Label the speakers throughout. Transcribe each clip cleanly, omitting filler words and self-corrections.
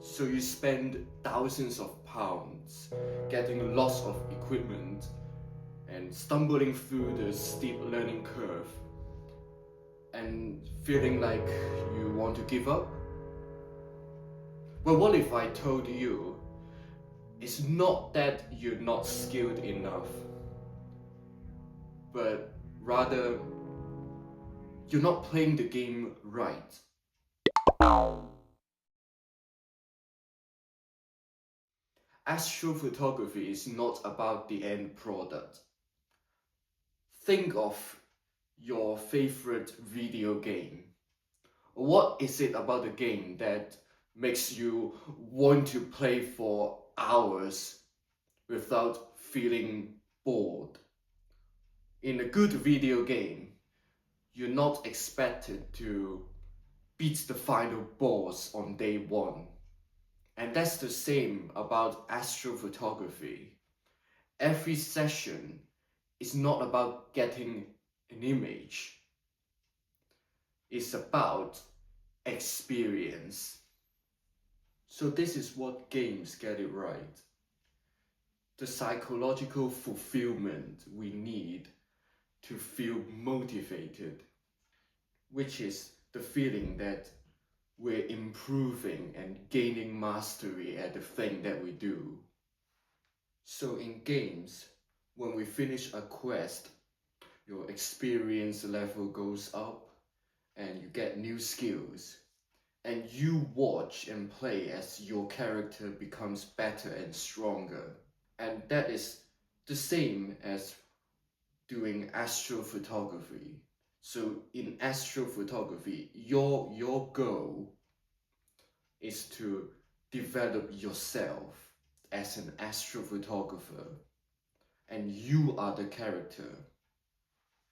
Speaker 1: So you spend thousands of pounds getting lots of equipment and stumbling through the steep learning curve and feeling like you want to give up? Well, what if I told you it's not that you're not skilled enough, but rather you're not playing the game right? Astrophotography is not about the end product. Think of your favorite video game. What is it about the game that makes you want to play for hours without feeling bored? In a good video game, you're not expected to beat the final boss on day one. And that's the same about astrophotography. Every session is not about getting an image. It's about experience. So this is what games get it right. The psychological fulfillment we need to feel motivated, which is the feeling that we're improving and gaining mastery at the thing that we do. So in games, when we finish a quest, your experience level goes up and you get new skills. And you watch and play as your character becomes better and stronger. And that is the same as doing astrophotography. So in astrophotography, your goal is to develop yourself as an astrophotographer, and you are the character.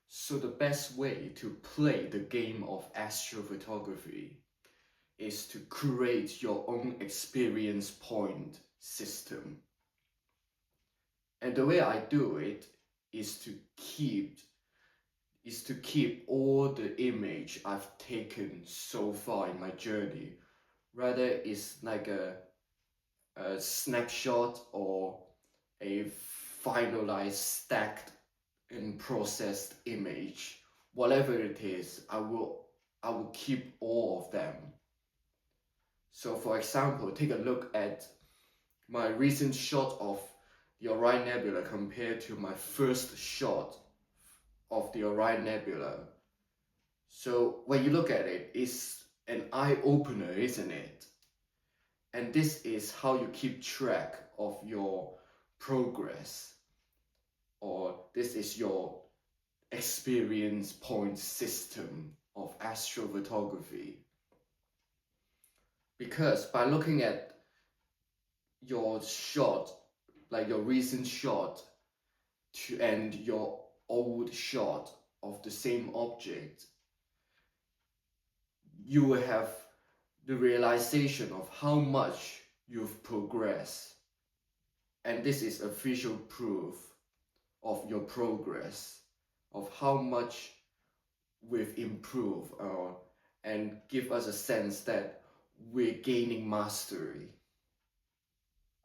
Speaker 1: So the best way to play the game of astrophotography is to create your own experience point system. And the way I do it is to keep all the image I've taken so far in my journey. Rather, it's like a snapshot or a finalized, stacked and processed image. Whatever it is, I will keep all of them. So for example, take a look at my recent shot of the Orion Nebula compared to my first shot of the Orion Nebula. So when you look at it, it's an eye-opener, isn't it? And this is how you keep track of your progress, or this is your experience point system of astrophotography. Because by looking at your shot, like your recent shot, and your old shot of the same object, you will have the realization of how much you've progressed. And this is a visual proof of your progress, of how much we've improved, and give us a sense that we're gaining mastery.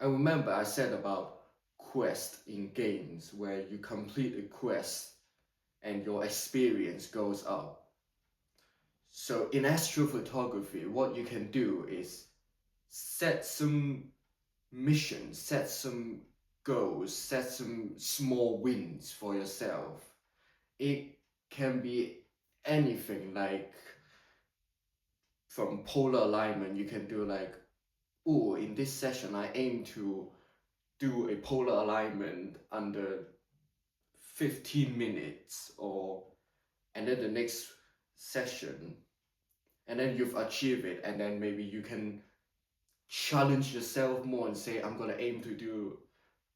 Speaker 1: I remember I said about quest in games where you complete a quest and your experience goes up. So in astrophotography, what you can do is set some missions, set some goals, set some small wins for yourself. It can be anything, like from polar alignment, you can do like, oh, in this session I aim to do a polar alignment under 15 minutes, and then the next session, and then you've achieved it, and then maybe you can challenge yourself more and say, I'm gonna aim to do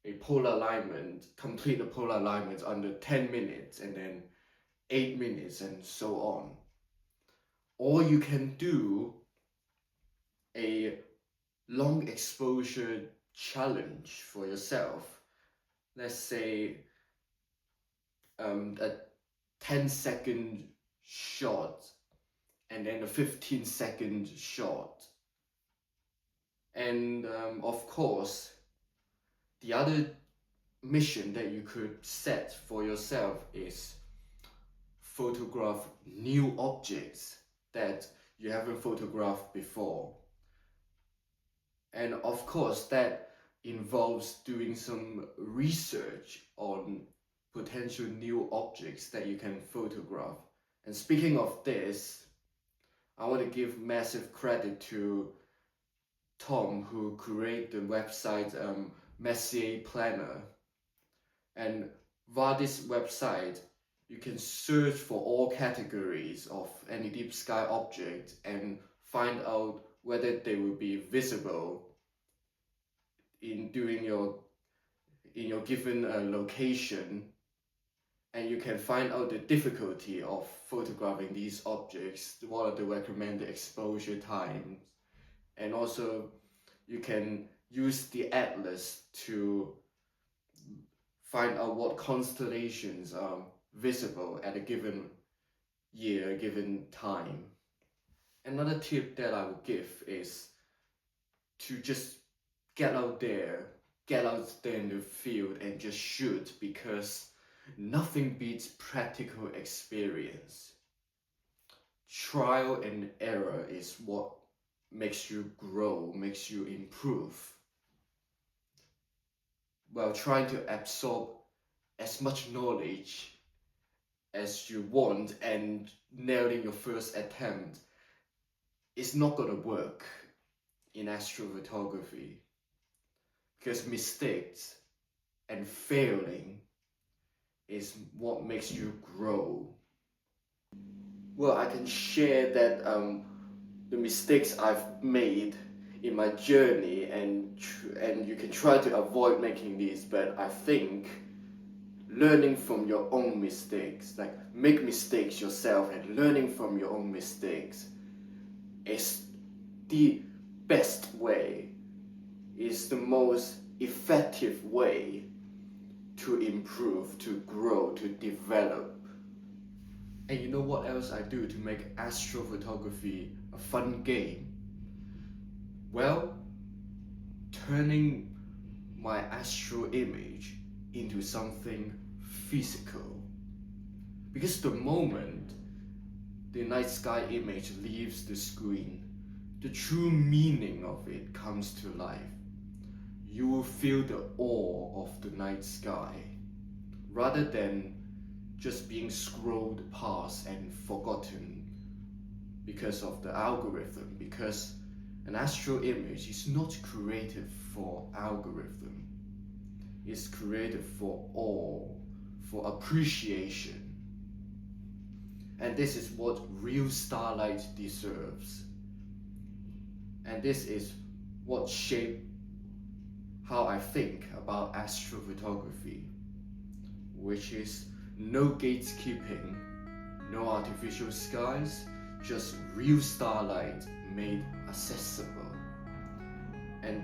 Speaker 1: a polar alignment, complete the polar alignment under 10 minutes, and then 8 minutes, and so on. Or you can do a long exposure challenge for yourself. Let's say a 10-second shot and then a 15-second shot. And of course, the other mission that you could set for yourself is photograph new objects that you haven't photographed before. And of course, that involves doing some research on potential new objects that you can photograph. And speaking of this, I want to give massive credit to Tom, who created the website Messier Planner. And via this website, you can search for all categories of any deep sky object and find out whether they will be visible in your given location, and you can find out the difficulty of photographing these objects, what are the recommended exposure times, and also you can use the atlas to find out what constellations are visible at a given year, a given time. Another tip that I would give is to just get out there in the field and just shoot, because nothing beats practical experience. Trial and error is what makes you grow, makes you improve. While trying to absorb as much knowledge as you want and nailing your first attempt, it's not gonna work in astrophotography, because mistakes and failing is what makes you grow. Well, I can share that the mistakes I've made in my journey, and you can try to avoid making these, but I think learning from your own mistakes, like make mistakes yourself and learning from your own mistakes, is the best way, is the most effective way to improve, to grow, to develop. And you know what else I do to make astrophotography a fun game? Well, turning my astro image into something physical. Because the moment the night sky image leaves the screen, the true meaning of it comes to life. You will feel the awe of the night sky, rather than just being scrolled past and forgotten because of the algorithm, because an astro image is not created for algorithm. It's created for awe, for appreciation. And this is what real starlight deserves. And this is what shaped how I think about astrophotography, which is no gatekeeping, no artificial skies, just real starlight made accessible. And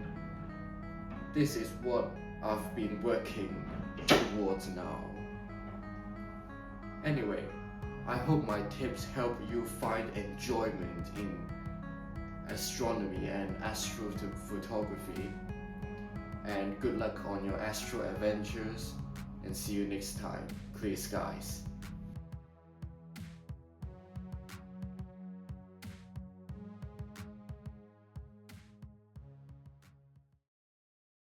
Speaker 1: this is what I've been working towards now. Anyway, I hope my tips help you find enjoyment in astronomy and astrophotography. And good luck on your astro adventures, and see you next time. Clear skies.